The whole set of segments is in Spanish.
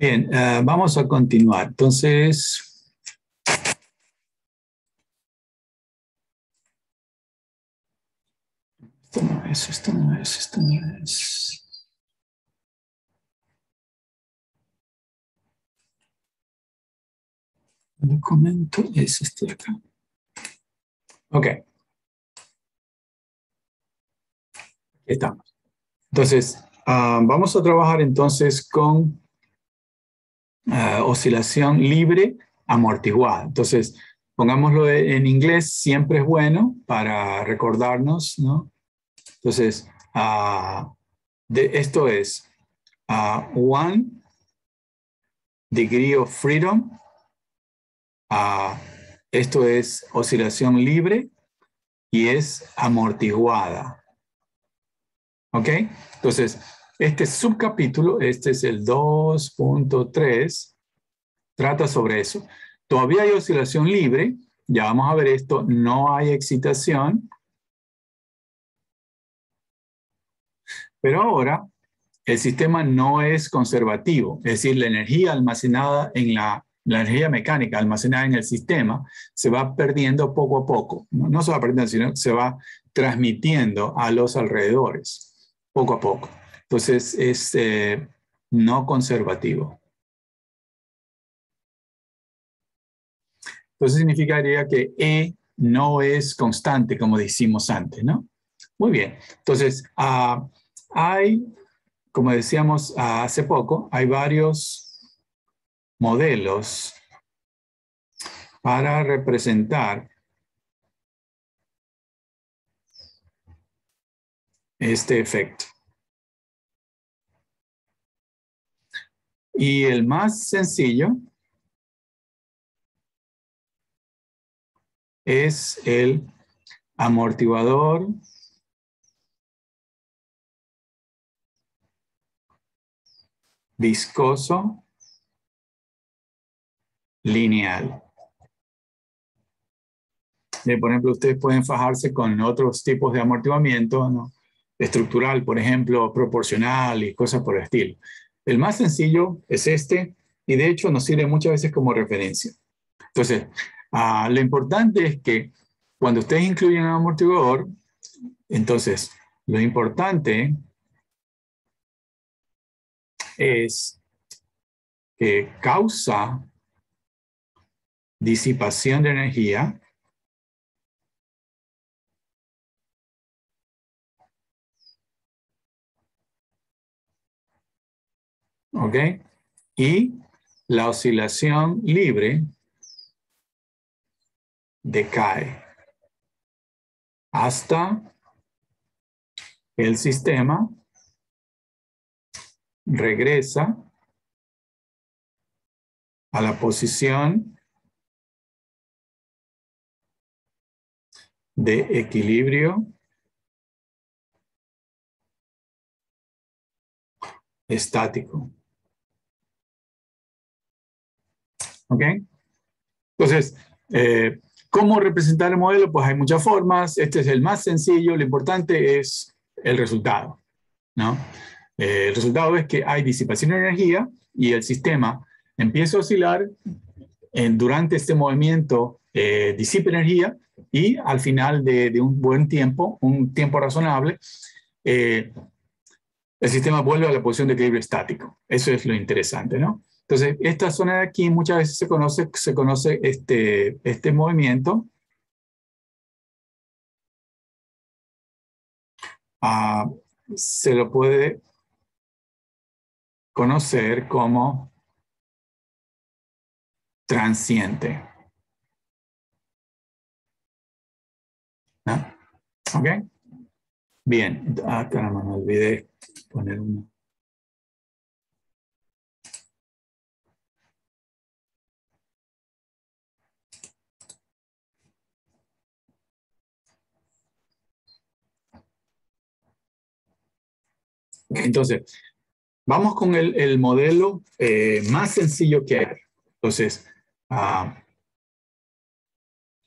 Bien, vamos a continuar. Entonces, esto no es, esto no es, esto no es. El documento es este de acá. Ok, aquí estamos. Entonces, vamos a trabajar entonces con oscilación libre amortiguada. Entonces, pongámoslo en inglés, siempre es bueno para recordarnos, ¿no? Entonces, esto es 1 degree of freedom. Esto es oscilación libre y es amortiguada. ¿Ok? Entonces, este subcapítulo, este es el 2.3, trata sobre eso. Todavía hay oscilación libre, ya vamos a ver esto, no hay excitación, pero ahora el sistema no es conservativo, es decir, la energía almacenada en la energía mecánica almacenada en el sistema se va perdiendo poco a poco. No se va perdiendo, sino se va transmitiendo a los alrededores, poco a poco. Entonces es no conservativo. Entonces significaría que E no es constante, como decimos antes, ¿no? Muy bien. Entonces, hay, como decíamos hace poco, hay varios modelos para representar este efecto. Y el más sencillo es el amortiguador viscoso lineal. Por ejemplo, ustedes pueden fajarse con otros tipos de amortiguamiento, ¿no? Estructural, por ejemplo, proporcional y cosas por el estilo. El más sencillo es este y de hecho nos sirve muchas veces como referencia. Entonces, lo importante es que cuando ustedes incluyen un amortiguador, entonces lo importante es que causa disipación de energía, ¿ok? Y la oscilación libre decae hasta el sistema regresa a la posición de equilibrio estático. ¿Ok? Entonces, ¿cómo representar el modelo? Pues hay muchas formas. Este es el más sencillo. Lo importante es el resultado, ¿no? El resultado es que hay disipación de energía y el sistema empieza a oscilar durante este movimiento, disipa energía y al final de un buen tiempo, un tiempo razonable, el sistema vuelve a la posición de equilibrio estático. Eso es lo interesante, ¿no? Entonces, esta zona de aquí muchas veces se conoce este movimiento se lo puede conocer como transiente. ¿No? ¿Ok? Bien. Caramba, me olvidé poner uno. Entonces, vamos con el modelo más sencillo que hay. Entonces,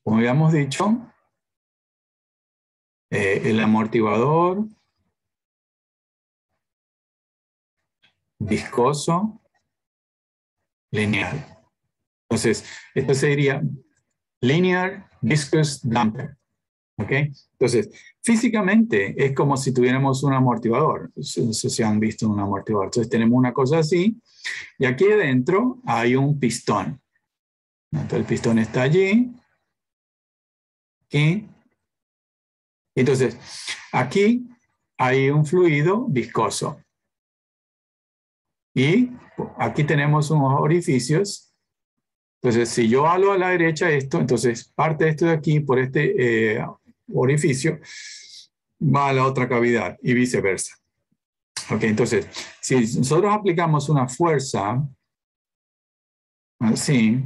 como habíamos dicho, el amortiguador viscoso lineal. Entonces, esto sería linear viscous damper. ¿Ok? Entonces, físicamente es como si tuviéramos un amortiguador. No sé si han visto un amortiguador. Entonces, tenemos una cosa así, y aquí adentro hay un pistón. Entonces, el pistón está allí. Aquí. Entonces, aquí hay un fluido viscoso. Y aquí tenemos unos orificios. Entonces, si yo halo a la derecha esto, entonces parte de esto de aquí por este orificio va a la otra cavidad y viceversa. Ok, entonces, si nosotros aplicamos una fuerza así,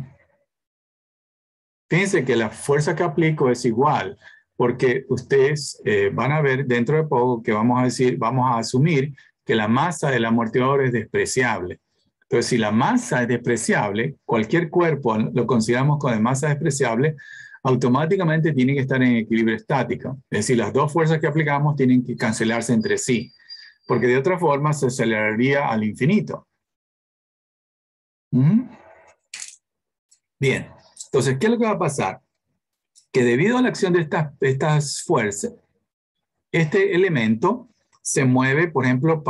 fíjense que la fuerza que aplico es igual, porque ustedes van a ver dentro de poco que vamos a decir, vamos a asumir que la masa del amortiguador es despreciable. Entonces, si la masa es despreciable, cualquier cuerpo lo consideramos como de masa despreciable, automáticamente tiene que estar en equilibrio estático. Es decir, las dos fuerzas que aplicamos tienen que cancelarse entre sí, porque de otra forma se aceleraría al infinito. Bien, entonces, ¿qué es lo que va a pasar? Que debido a la acción de estas fuerzas, este elemento se mueve, por ejemplo,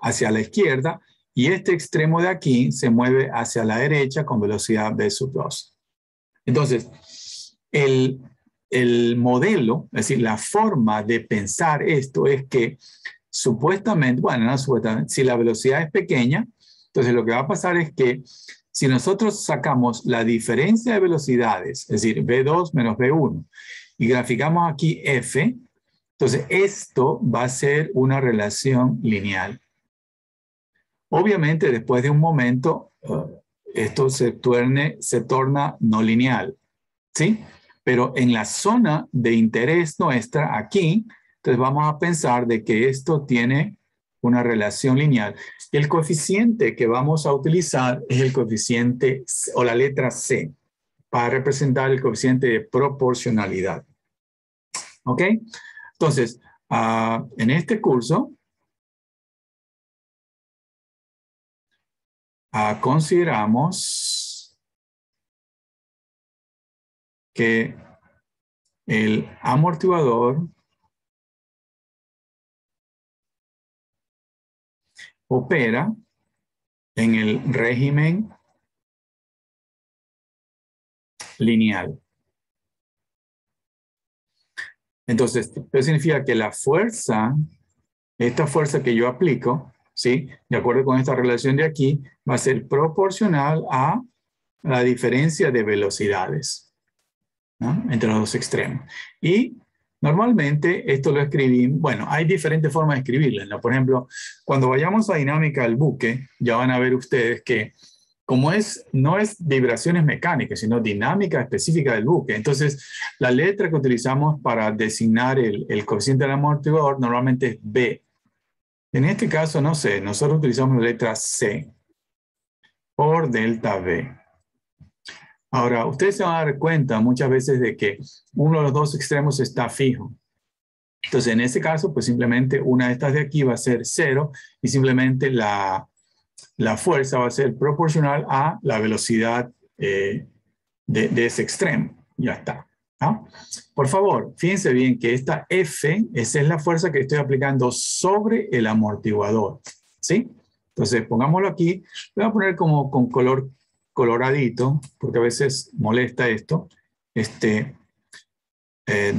hacia la izquierda, y este extremo de aquí se mueve hacia la derecha con velocidad v sub 2. Entonces, el modelo, es decir, la forma de pensar esto es que supuestamente, bueno, no supuestamente, si la velocidad es pequeña, entonces lo que va a pasar es que si nosotros sacamos la diferencia de velocidades, es decir, V2 menos V1, y graficamos aquí F, entonces esto va a ser una relación lineal. Obviamente, después de un momento, esto se torna no lineal, ¿sí? Pero en la zona de interés nuestra, aquí, entonces vamos a pensar de que esto tiene una relación lineal. Y el coeficiente que vamos a utilizar es el coeficiente o la letra C para representar el coeficiente de proporcionalidad. ¿Ok? Entonces, en este curso, consideramos que el amortiguador opera en el régimen lineal. Entonces, eso significa que la fuerza, esta fuerza que yo aplico, ¿sí? De acuerdo con esta relación de aquí, va a ser proporcional a la diferencia de velocidades, ¿no? Entre los dos extremos. Y normalmente esto lo escribí, bueno, hay diferentes formas de escribirlo, ¿no? Por ejemplo, cuando vayamos a dinámica del buque, ya van a ver ustedes que como no es vibraciones mecánicas, sino dinámica específica del buque. Entonces, la letra que utilizamos para designar el coeficiente del amortiguador normalmente es B. En este caso, no sé, nosotros utilizamos la letra C por delta V. Ahora, ustedes se van a dar cuenta muchas veces de que uno de los dos extremos está fijo. Entonces, en ese caso, pues simplemente una de estas de aquí va a ser 0 y simplemente la fuerza va a ser proporcional a la velocidad de ese extremo. Ya está. ¿No? Por favor, fíjense bien que esta F, esa es la fuerza que estoy aplicando sobre el amortiguador. ¿Sí? Entonces, pongámoslo aquí. Voy a poner como con color coloradito, porque a veces molesta esto.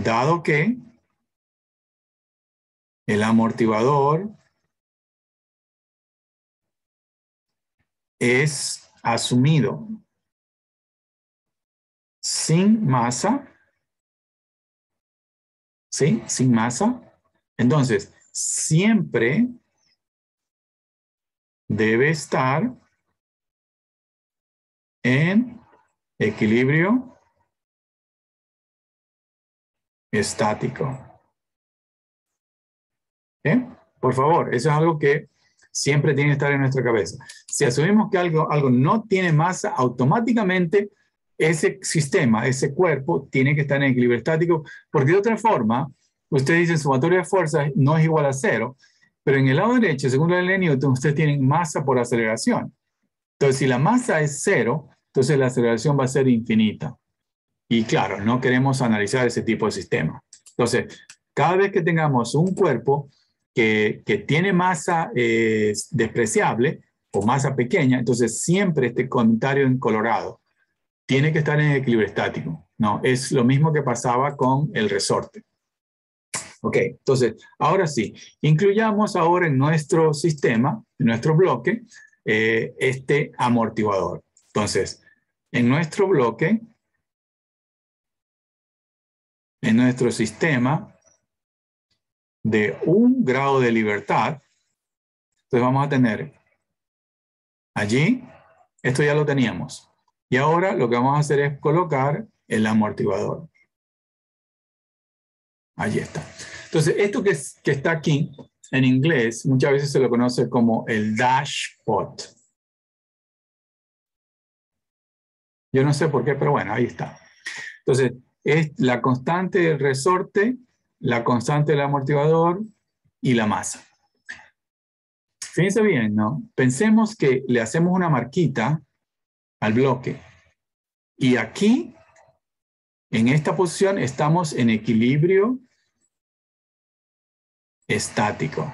Dado que el amortiguador es asumido sin masa, ¿sí? Sin masa. Entonces, siempre debe estar en equilibrio estático. ¿Eh? Por favor, eso es algo que siempre tiene que estar en nuestra cabeza. Si asumimos que algo no tiene masa, automáticamente ese sistema, ese cuerpo, tiene que estar en equilibrio estático, porque de otra forma, ustedes dicen sumatoria de fuerzas no es igual a 0, pero en el lado derecho, según la ley de Newton, ustedes tienen masa por aceleración. Entonces, si la masa es 0, entonces la aceleración va a ser infinita. Y claro, no queremos analizar ese tipo de sistema. Entonces, cada vez que tengamos un cuerpo que tiene masa despreciable o masa pequeña, entonces siempre este comentario en colorado tiene que estar en equilibrio estático. No, es lo mismo que pasaba con el resorte. Ok, entonces, ahora sí, incluyamos ahora en nuestro sistema, en nuestro bloque, este amortiguador. Entonces, en nuestro bloque, en nuestro sistema de 1 grado de libertad, entonces vamos a tener allí, esto ya lo teníamos. Y ahora lo que vamos a hacer es colocar el amortiguador. Allí está. Entonces, esto que está aquí, en inglés, muchas veces se lo conoce como el dashpot. Yo no sé por qué, pero bueno, ahí está. Entonces, es la constante del resorte, la constante del amortiguador y la masa. Fíjense bien, ¿no? Pensemos que le hacemos una marquita al bloque. Y aquí, en esta posición, estamos en equilibrio estático.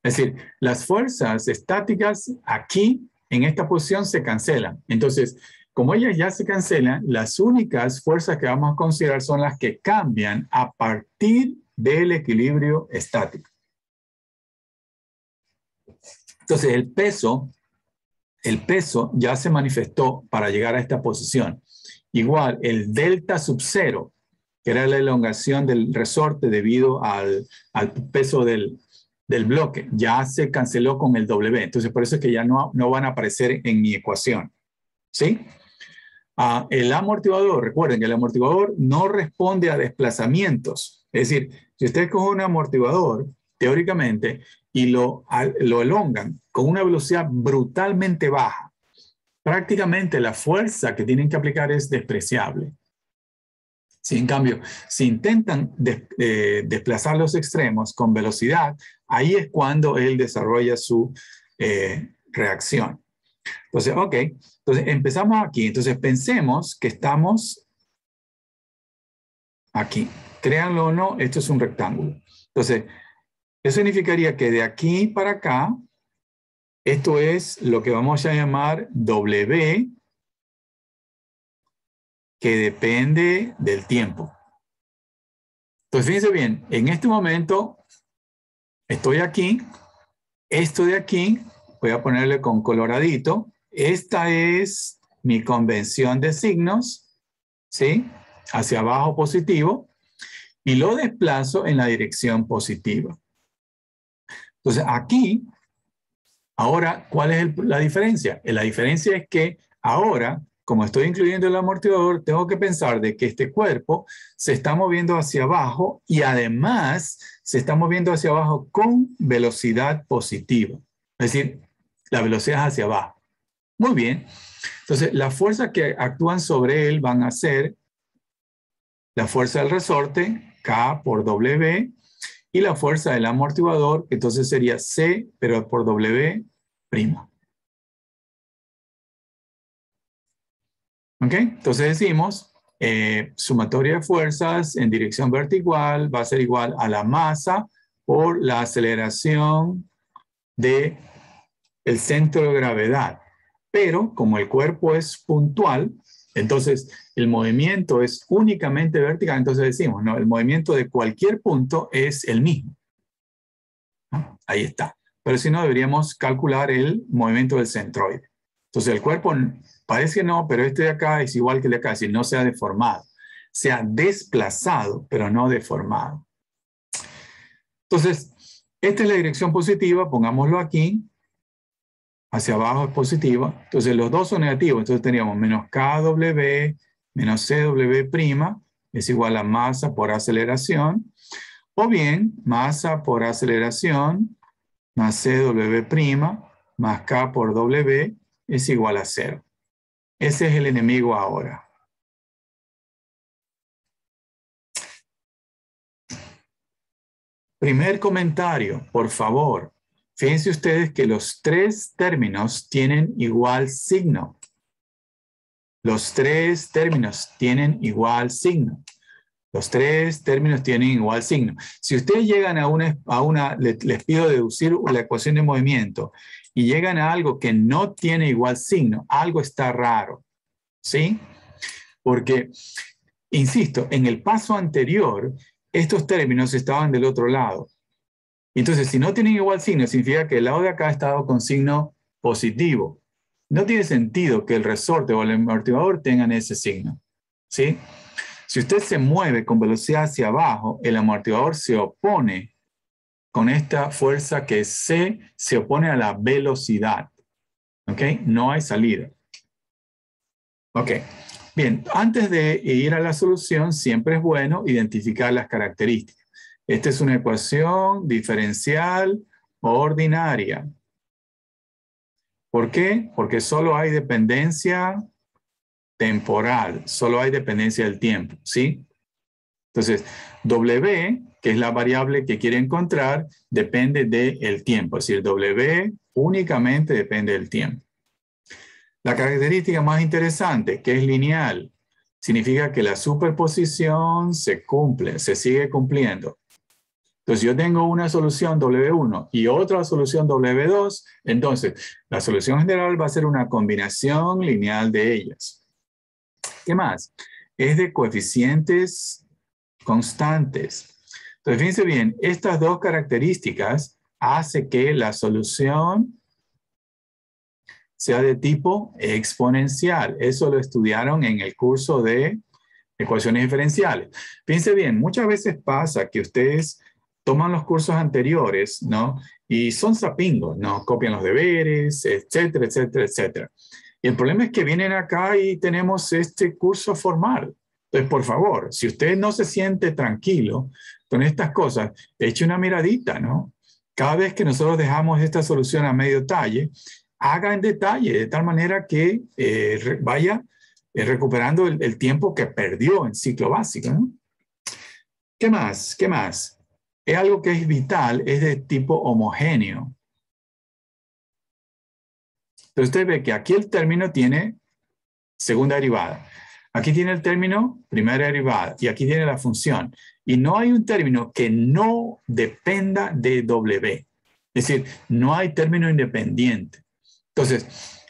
Es decir, las fuerzas estáticas aquí, en esta posición, se cancelan. Entonces, como ellas ya se cancelan, las únicas fuerzas que vamos a considerar son las que cambian a partir del equilibrio estático. Entonces, el peso ya se manifestó para llegar a esta posición. Igual, el delta sub 0, que era la elongación del resorte debido al peso del bloque, ya se canceló con el W. Entonces, por eso es que ya no van a aparecer en mi ecuación. ¿Sí? El amortiguador, recuerden que el amortiguador no responde a desplazamientos. Es decir, si ustedes cogen un amortiguador, teóricamente, y lo elongan con una velocidad brutalmente baja, prácticamente la fuerza que tienen que aplicar es despreciable. Si en cambio, si intentan desplazar los extremos con velocidad, ahí es cuando él desarrolla su reacción. Entonces, ok, entonces empezamos aquí. Entonces pensemos que estamos aquí. Créanlo o no, esto es un rectángulo. Entonces, eso significaría que de aquí para acá, esto es lo que vamos a llamar W, que depende del tiempo. Entonces, fíjense bien, en este momento estoy aquí, esto de aquí, voy a ponerle con coloradito, esta es mi convención de signos, ¿sí? Hacia abajo positivo, y lo desplazo en la dirección positiva. Entonces, aquí, ahora, ¿cuál es la diferencia? La diferencia es que ahora, como estoy incluyendo el amortiguador, tengo que pensar de que este cuerpo se está moviendo hacia abajo y además se está moviendo hacia abajo con velocidad positiva. Es decir, la velocidad es hacia abajo. Muy bien. Entonces, las fuerzas que actúan sobre él van a ser la fuerza del resorte, K por W, y la fuerza del amortiguador, que entonces sería C, pero por W'. ¿Ok? Entonces decimos, sumatoria de fuerzas en dirección vertical va a ser igual a la masa por la aceleración del centro de gravedad. Pero como el cuerpo es puntual, entonces el movimiento es únicamente vertical, entonces decimos, no, el movimiento de cualquier punto es el mismo. ¿No? Ahí está. Pero si no, deberíamos calcular el movimiento del centroide. Entonces el cuerpo parece que no, pero este de acá es igual que el de acá, es decir, no se ha deformado. Se ha desplazado, pero no deformado. Entonces, esta es la dirección positiva, pongámoslo aquí. Hacia abajo es positiva. Entonces los dos son negativos. Entonces teníamos menos KW menos CW' es igual a masa por aceleración. O bien, masa por aceleración más CW' más K por W es igual a 0. Ese es el enemigo ahora. Primer comentario, por favor. fíjense ustedes que los tres términos tienen igual signo. Los tres términos tienen igual signo. Los tres términos tienen igual signo. Si ustedes llegan les pido deducir la ecuación de movimiento y llegan a algo que no tiene igual signo, algo está raro, ¿sí? Porque, insisto, en el paso anterior, estos términos estaban del otro lado. Entonces, si no tienen igual signo, significa que el lado de acá ha estado con signo positivo. No tiene sentido que el resorte o el amortiguador tengan ese signo, ¿sí? Si usted se mueve con velocidad hacia abajo, el amortiguador se opone con esta fuerza que se opone a la velocidad, ¿ok? No hay salida. Ok, bien, antes de ir a la solución, siempre es bueno identificar las características. Esta es una ecuación diferencial ordinaria. ¿Por qué? Porque solo hay dependencia temporal, solo hay dependencia del tiempo, ¿sí? Entonces, W, que es la variable que quiere encontrar, depende del tiempo, es decir, W únicamente depende del tiempo. La característica más interesante, que es lineal, significa que la superposición se cumple, se sigue cumpliendo. Entonces, yo tengo una solución W1 y otra solución W2, entonces la solución general va a ser una combinación lineal de ellas. ¿Qué más? Es de coeficientes constantes. Entonces, fíjense bien, estas dos características hacen que la solución sea de tipo exponencial. Eso lo estudiaron en el curso de ecuaciones diferenciales. Fíjense bien, muchas veces pasa que ustedes toman los cursos anteriores, ¿no? Y son sapingos, ¿no? Copian los deberes, etcétera, etcétera, etcétera. Y el problema es que vienen acá y tenemos este curso formal. Entonces, por favor, si usted no se siente tranquilo con estas cosas, eche una miradita, ¿no? Cada vez que nosotros dejamos esta solución a medio talle, haga en detalle, de tal manera que vaya recuperando el tiempo que perdió en ciclo básico, ¿no? ¿Qué más? ¿Qué más? Es algo que es vital, es de tipo homogéneo. Entonces usted ve que aquí el término tiene segunda derivada. Aquí tiene el término primera derivada y aquí tiene la función. Y no hay un término que no dependa de W. Es decir, no hay término independiente. Entonces,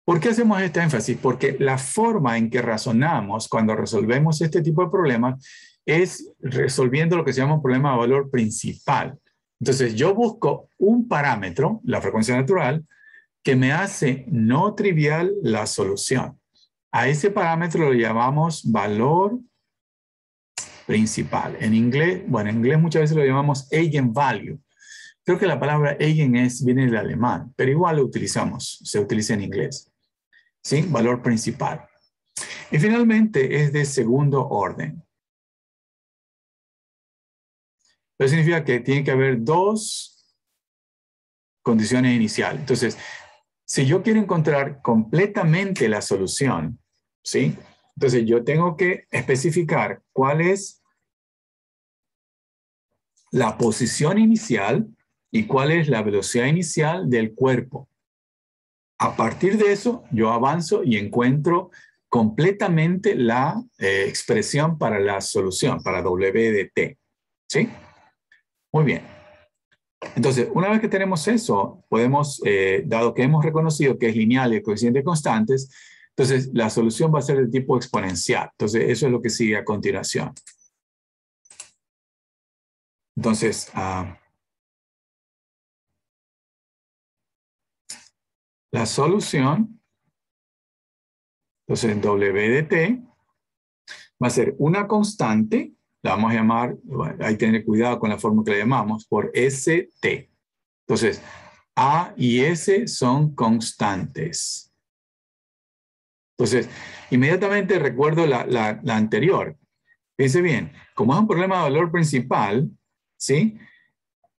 ¿por qué hacemos este énfasis? Porque la forma en que razonamos cuando resolvemos este tipo de problemas es resolviendo lo que se llama un problema de valor principal. Entonces, yo busco un parámetro, la frecuencia natural, que me hace no trivial la solución. A ese parámetro lo llamamos valor principal. En inglés, bueno, en inglés muchas veces lo llamamos eigenvalue. Creo que la palabra eigen viene del alemán, pero igual lo utilizamos, se utiliza en inglés. ¿Sí? Valor principal. Y finalmente es de segundo orden. Eso significa que tiene que haber dos condiciones iniciales. Entonces, si yo quiero encontrar completamente la solución, ¿sí? Entonces yo tengo que especificar cuál es la posición inicial y cuál es la velocidad inicial del cuerpo. A partir de eso, yo avanzo y encuentro completamente la expresión para la solución, para W de T. ¿Sí? Muy bien. Entonces, una vez que tenemos eso, podemos, dado que hemos reconocido que es lineal y el coeficiente constantes, entonces la solución va a ser de tipo exponencial. Entonces, eso es lo que sigue a continuación. Entonces, la solución, entonces W de T, va a ser una constante, la vamos a llamar, bueno, hay que tener cuidado con la forma que la llamamos, por ST. Entonces, A y S son constantes. Entonces, inmediatamente recuerdo la anterior. Fíjense bien, como es un problema de valor principal, ¿sí?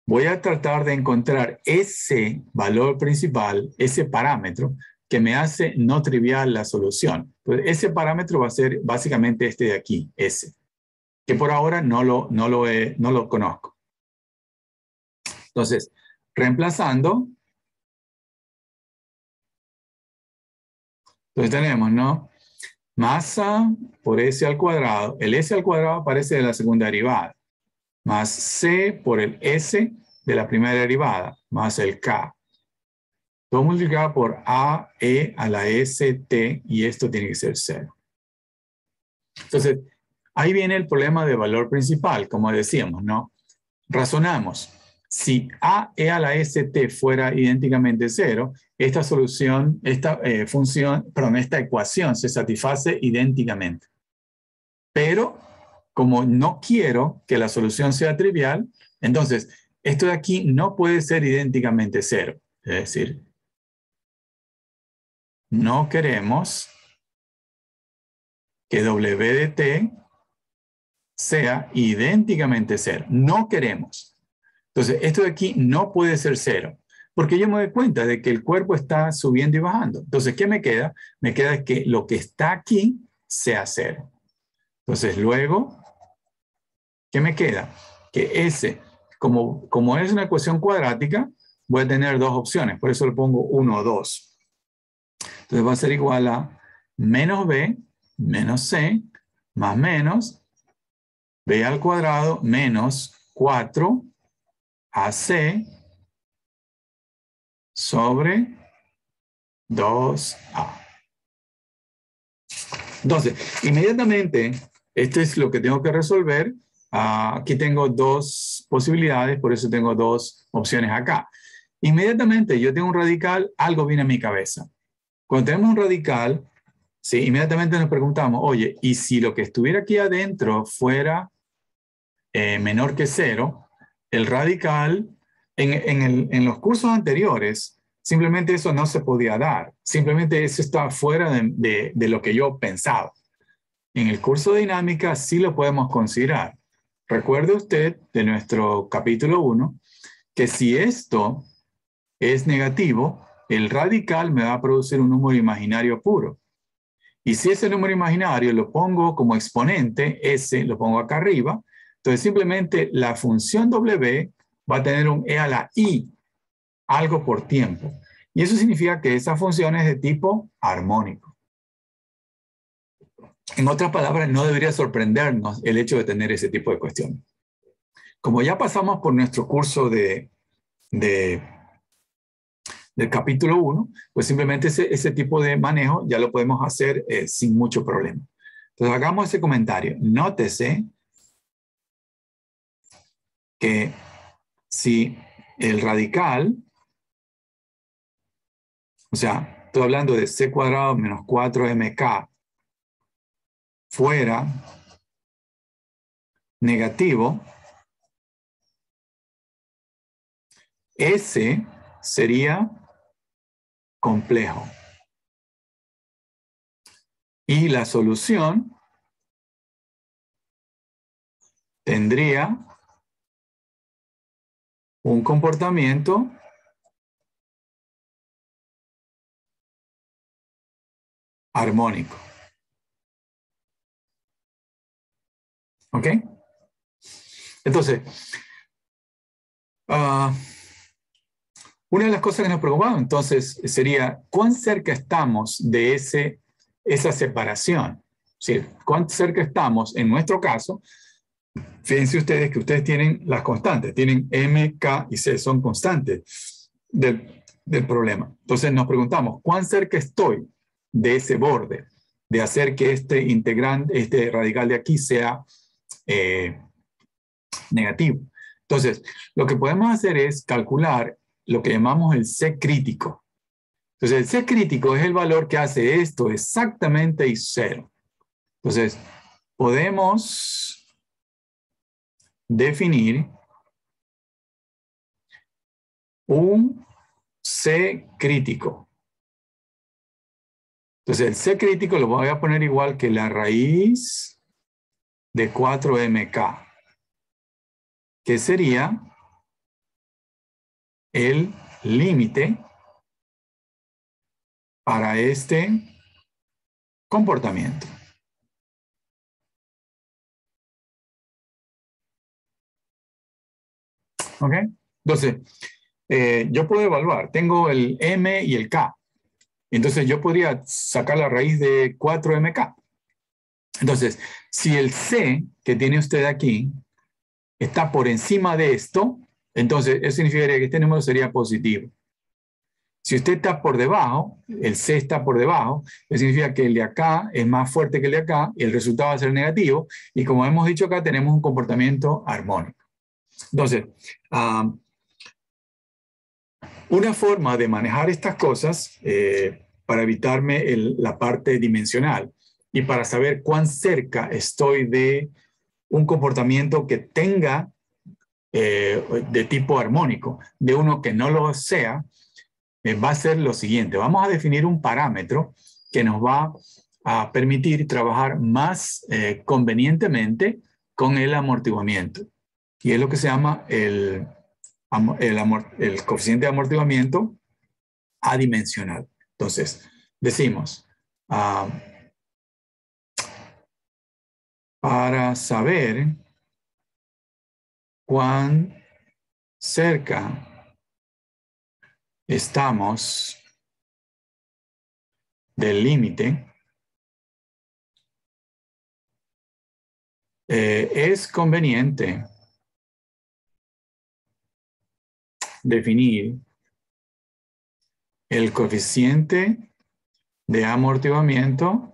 Voy a tratar de encontrar ese valor principal, ese parámetro, que me hace no trivial la solución. Pues ese parámetro va a ser básicamente este de aquí, S, que por ahora no lo conozco. Entonces, reemplazando, entonces tenemos, ¿no? Masa por S al cuadrado. El S al cuadrado aparece de la segunda derivada, más C por el S de la primera derivada, más el K. Todo multiplicado por AE a la ST, y esto tiene que ser 0. Entonces, ahí viene el problema de valor principal, como decíamos, ¿no? Razonamos. Si AE a la ST fuera idénticamente 0, esta solución, esta esta ecuación se satisface idénticamente. Pero, como no quiero que la solución sea trivial, entonces, esto de aquí no puede ser idénticamente 0. Es decir, no queremos que W de T sea idénticamente 0. No queremos. Entonces, esto de aquí no puede ser 0, porque yo me doy cuenta de que el cuerpo está subiendo y bajando. Entonces, ¿qué me queda? Me queda que lo que está aquí sea 0. Entonces, luego, ¿qué me queda? Que S, como es una ecuación cuadrática, voy a tener dos opciones. Por eso le pongo 1 o 2. Entonces, va a ser igual a menos B menos C más menos B al cuadrado menos 4AC sobre 2A. Entonces, inmediatamente, esto es lo que tengo que resolver. Aquí tengo dos posibilidades, por eso tengo dos opciones acá. Inmediatamente yo tengo un radical, algo viene a mi cabeza. Cuando tenemos un radical, ¿sí? Inmediatamente nos preguntamos, oye, ¿y si lo que estuviera aquí adentro fuera menor que 0, el radical, en los cursos anteriores, simplemente eso no se podía dar. Simplemente eso está fuera de lo que yo pensaba. En el curso de dinámica sí lo podemos considerar. Recuerde usted de nuestro capítulo 1 que si esto es negativo, el radical me va a producir un número imaginario puro. Y si ese número imaginario lo pongo como exponente, S lo pongo acá arriba, entonces simplemente la función W va a tener un e a la I, algo por tiempo. Y eso significa que esa función es de tipo armónico. En otras palabras, no debería sorprendernos el hecho de tener ese tipo de cuestiones. Como ya pasamos por nuestro curso del capítulo 1, pues simplemente ese tipo de manejo ya lo podemos hacer sin mucho problema. Entonces hagamos ese comentario. Nótese que si el radical, o sea, estoy hablando de C cuadrado menos 4mk, fuera negativo, S sería complejo. Y la solución tendría un comportamiento armónico. ¿Ok? Entonces, una de las cosas que nos preocupaba entonces sería cuán cerca estamos de esa separación. ¿Sí? Cuán cerca estamos, en nuestro caso, fíjense ustedes que ustedes tienen las constantes, tienen M, K y C, son constantes del problema. Entonces nos preguntamos, ¿cuán cerca estoy de ese borde, de hacer que este integrante, este radical de aquí sea negativo? Entonces, lo que podemos hacer es calcular lo que llamamos el C crítico. Entonces, el C crítico es el valor que hace esto exactamente y 0. Entonces, podemos definir un C crítico. Entonces, el C crítico lo voy a poner igual que la raíz de 4mk, que sería el límite para este comportamiento. ¿Ok? Entonces, yo puedo evaluar. Tengo el M y el K. Entonces yo podría sacar la raíz de 4mk. Entonces, si el C que tiene usted aquí está por encima de esto, entonces eso significaría que este número sería positivo. Si usted está por debajo, el C está por debajo, eso significa que el de acá es más fuerte que el de acá y el resultado va a ser negativo. Y como hemos dicho acá, tenemos un comportamiento armónico. Entonces, una forma de manejar estas cosas para evitarme la parte dimensional y para saber cuán cerca estoy de un comportamiento que tenga de tipo armónico, de uno que no lo sea, va a ser lo siguiente. Vamos a definir un parámetro que nos va a permitir trabajar más convenientemente con el amortiguamiento. Y es lo que se llama el coeficiente de amortiguamiento adimensional. Entonces, decimos, para saber cuán cerca estamos del límite, es conveniente definir el coeficiente de amortiguamiento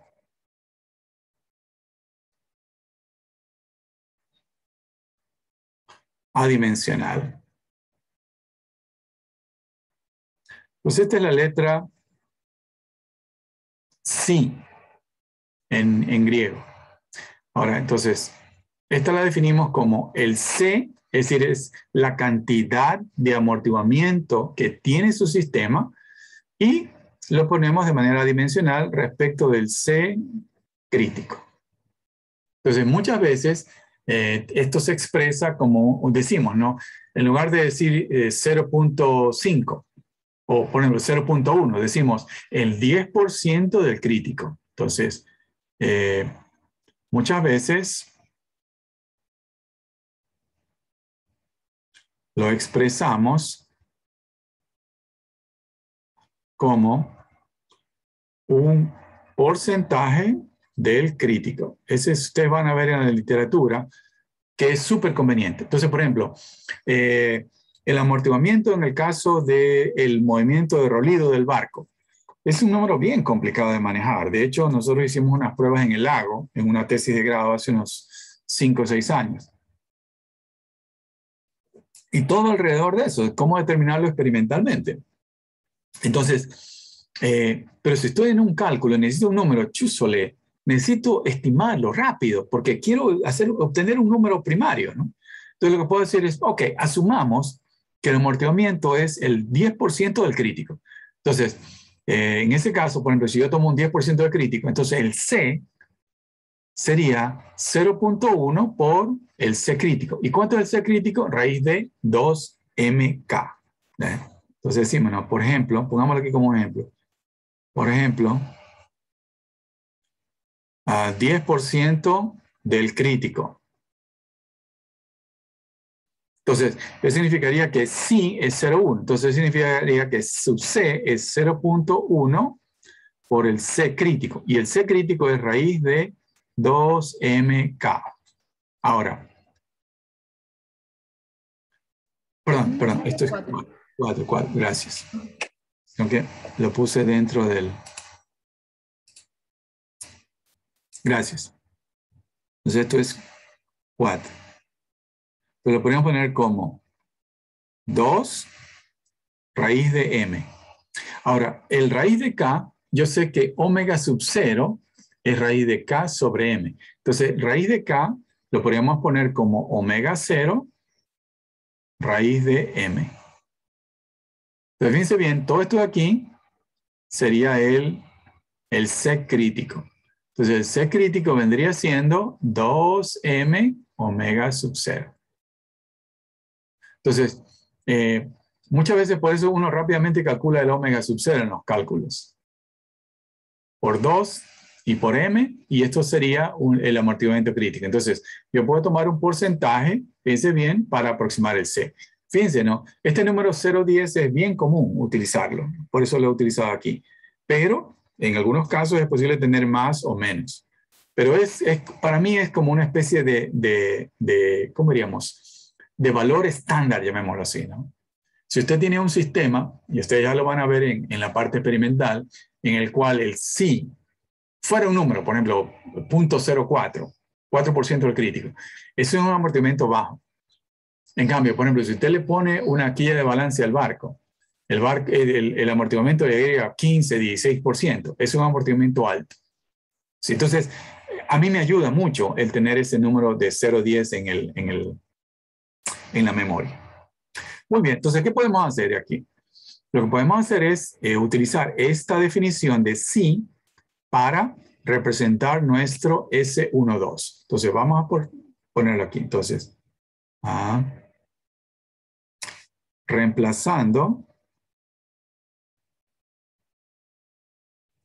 adimensional. Pues esta es la letra psi en griego. Ahora, entonces, esta la definimos como el C, es decir, es la cantidad de amortiguamiento que tiene su sistema y lo ponemos de manera dimensional respecto del C crítico. Entonces, muchas veces esto se expresa como decimos, ¿no? En lugar de decir 0.5 o, por ejemplo, 0.1, decimos el 10% del crítico. Entonces, muchas veces lo expresamos como un porcentaje del crítico. Ese ustedes van a ver en la literatura que es súper conveniente. Entonces, por ejemplo, el amortiguamiento en el caso del movimiento de rolido del barco es un número bien complicado de manejar. De hecho, nosotros hicimos unas pruebas en el lago, en una tesis de grado hace unos 5 o 6 años. Y todo alrededor de eso, cómo determinarlo experimentalmente. Entonces, pero si estoy en un cálculo, necesito un número chúsole, necesito estimarlo rápido, porque quiero obtener un número primario, ¿no? Entonces, lo que puedo decir es, ok, asumamos que el amortiguamiento es el 10% del crítico. Entonces, en ese caso, por ejemplo, si yo tomo un 10% del crítico, entonces el C sería 0.1 por el C crítico. ¿Y cuánto es el C crítico? Raíz de 2mk. Entonces decimos, no, por ejemplo, pongámoslo aquí como ejemplo. Por ejemplo, 10% del crítico. Entonces, eso significaría que sí es 0.1. Entonces, significaría que su C es 0.1 por el C crítico. Y el C crítico es raíz de 2mk. Ahora, perdón, esto es 4, gracias. Aunque lo puse dentro del... Gracias. Entonces esto es 4. Pero lo podríamos poner como 2 raíz de m. Ahora, el raíz de k, yo sé que omega sub 0 es raíz de k sobre m. Entonces, raíz de k lo podríamos poner como omega 0 raíz de m. Entonces, fíjense bien, todo esto de aquí sería el C crítico. Entonces, el C crítico vendría siendo 2m omega sub 0. Entonces, muchas veces por eso uno rápidamente calcula el omega sub 0 en los cálculos. Por 2 y por m, y esto sería el amortiguamiento crítico. Entonces, yo puedo tomar un porcentaje, fíjense bien, para aproximar el C. Fíjense, ¿no? Este número 0,10 es bien común utilizarlo, por eso lo he utilizado aquí. Pero en algunos casos es posible tener más o menos. Pero para mí es como una especie ¿cómo diríamos? De valor estándar, llamémoslo así, ¿no? Si usted tiene un sistema, y ustedes ya lo van a ver en la parte experimental, en el cual el sí fuera un número, por ejemplo, 0.04, 4% del crítico, eso es un amortiguamiento bajo. En cambio, por ejemplo, si usted le pone una quilla de balance al barco, el amortiguamiento le llega a 15, 16%, es un amortiguamiento alto. Sí, entonces, a mí me ayuda mucho el tener ese número de 0,10 en la memoria. Muy bien, entonces, ¿qué podemos hacer aquí? Lo que podemos hacer es utilizar esta definición de sí para representar nuestro S12. Entonces, vamos a ponerlo aquí. Entonces, reemplazando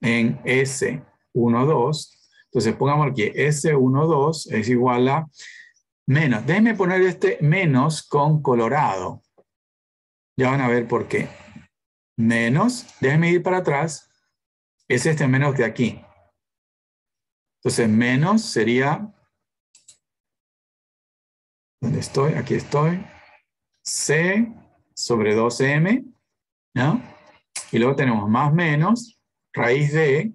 en S12. Entonces, pongamos aquí S12 es igual a menos. Déjenme poner este menos con colorado. Ya van a ver por qué. Menos, déjenme ir para atrás, es este menos de aquí. Entonces, menos sería, ¿dónde estoy? Aquí estoy. C sobre 2M, ¿no? Y luego tenemos más menos, raíz de,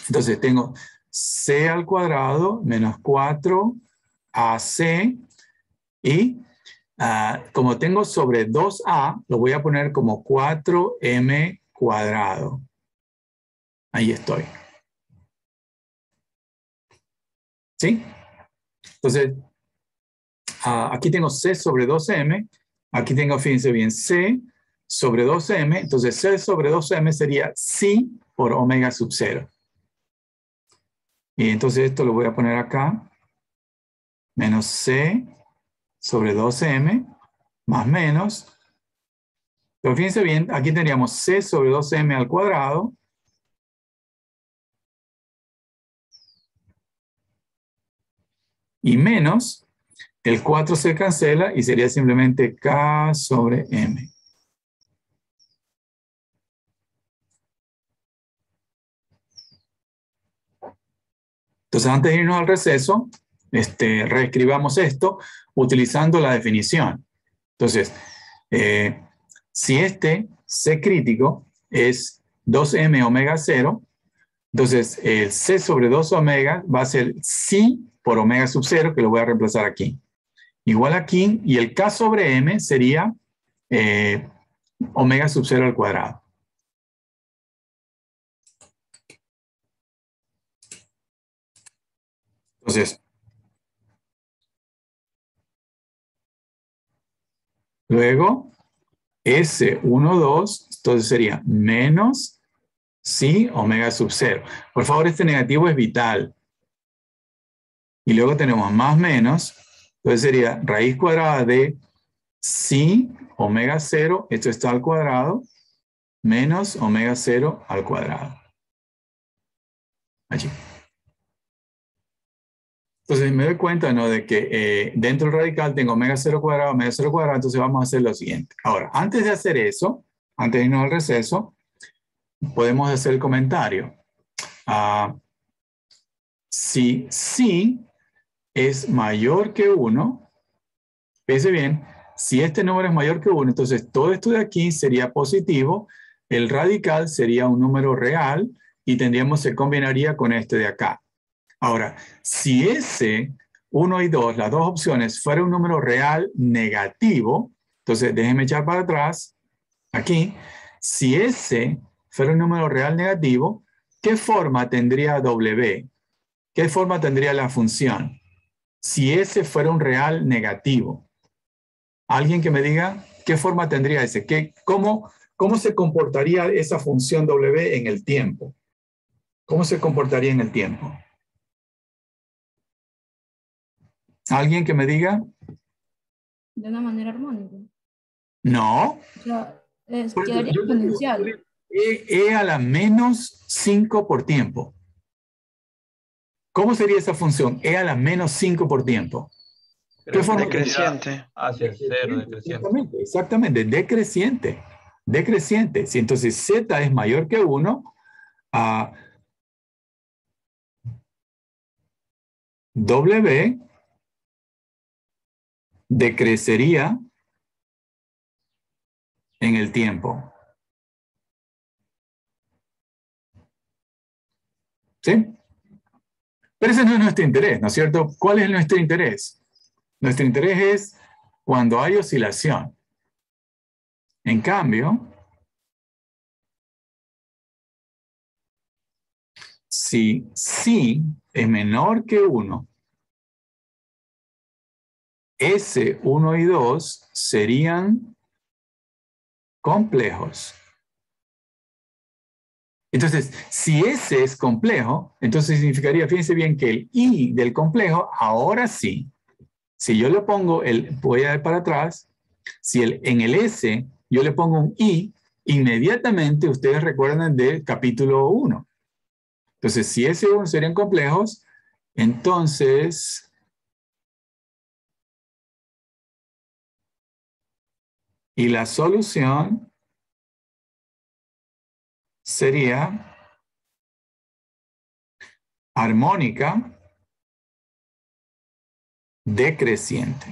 entonces tengo C al cuadrado menos 4AC y como tengo sobre 2A, lo voy a poner como 4M cuadrado. Ahí estoy. ¿Sí? Entonces, aquí tengo C sobre 2M. Aquí tengo, fíjense bien, C sobre 2M. Entonces, C sobre 2M sería C por omega sub 0. Y entonces esto lo voy a poner acá. Menos C sobre 2M más menos. Pero fíjense bien, aquí tendríamos C sobre 2M al cuadrado. Y menos, el 4 se cancela y sería simplemente K sobre M. Entonces, antes de irnos al receso, reescribamos esto utilizando la definición. Entonces, si este C crítico es 2M omega 0, entonces el C sobre 2 omega va a ser C por omega sub 0, que lo voy a reemplazar aquí. Igual aquí, y el K sobre M sería omega sub 0 al cuadrado. Entonces, luego, S12, entonces sería menos C omega sub 0. Por favor, este negativo es vital. Y luego tenemos más menos, entonces sería raíz cuadrada de C omega 0, esto está al cuadrado, menos omega 0 al cuadrado. Allí. Entonces me doy cuenta, ¿no?, de que dentro del radical tengo omega 0 cuadrado, entonces vamos a hacer lo siguiente. Ahora, antes de hacer eso, antes de irnos al receso, podemos hacer el comentario. Si C es mayor que 1, fíjense bien, si este número es mayor que 1, entonces todo esto de aquí sería positivo, el radical sería un número real y se combinaría con este de acá. Ahora, si ese 1 y 2, las dos opciones, fuera un número real negativo, entonces déjenme echar para atrás, aquí, si ese fuera un número real negativo, ¿qué forma tendría W? ¿Qué forma tendría la función? Si ese fuera un real negativo. ¿Alguien que me diga qué forma tendría ese? ¿Cómo se comportaría esa función W en el tiempo? ¿Cómo se comportaría en el tiempo? ¿Alguien que me diga? De una manera armónica. No. O sea, quedaría exponencial. E a la menos 5 por tiempo. ¿Cómo sería esa función? E a la menos 5 por tiempo. ¿Qué forma? Decreciente. Hacia el cero, decreciente. Exactamente, decreciente. Decreciente. Si entonces Z es mayor que 1, W decrecería en el tiempo. ¿Sí? Pero ese no es nuestro interés, ¿no es cierto? ¿Cuál es nuestro interés? Nuestro interés es cuando hay oscilación. En cambio, si psi es menor que 1, S1 y 2 serían complejos. Entonces, si S es complejo, entonces significaría, fíjense bien, que el I del complejo, ahora sí, si yo le pongo voy a ir para atrás, si en el S yo le pongo un I, inmediatamente ustedes recuerdan del capítulo 1. Entonces, si S1 serían complejos, entonces y la solución sería armónica decreciente.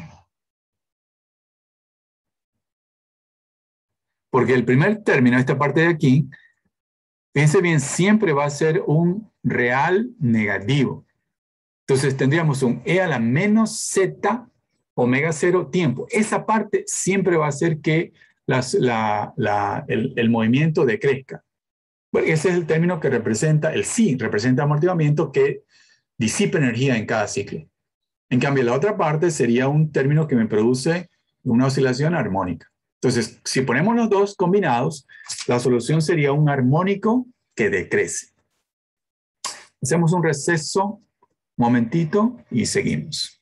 Porque el primer término, esta parte de aquí, fíjense bien, siempre va a ser un real negativo. Entonces tendríamos un e a la menos z omega 0 tiempo. Esa parte siempre va a hacer que el movimiento decrezca. Bueno, ese es el término que representa, el psi representa amortiguamiento que disipa energía en cada ciclo. En cambio, la otra parte sería un término que me produce una oscilación armónica. Entonces, si ponemos los dos combinados, la solución sería un armónico que decrece. Hacemos un receso, momentito, y seguimos.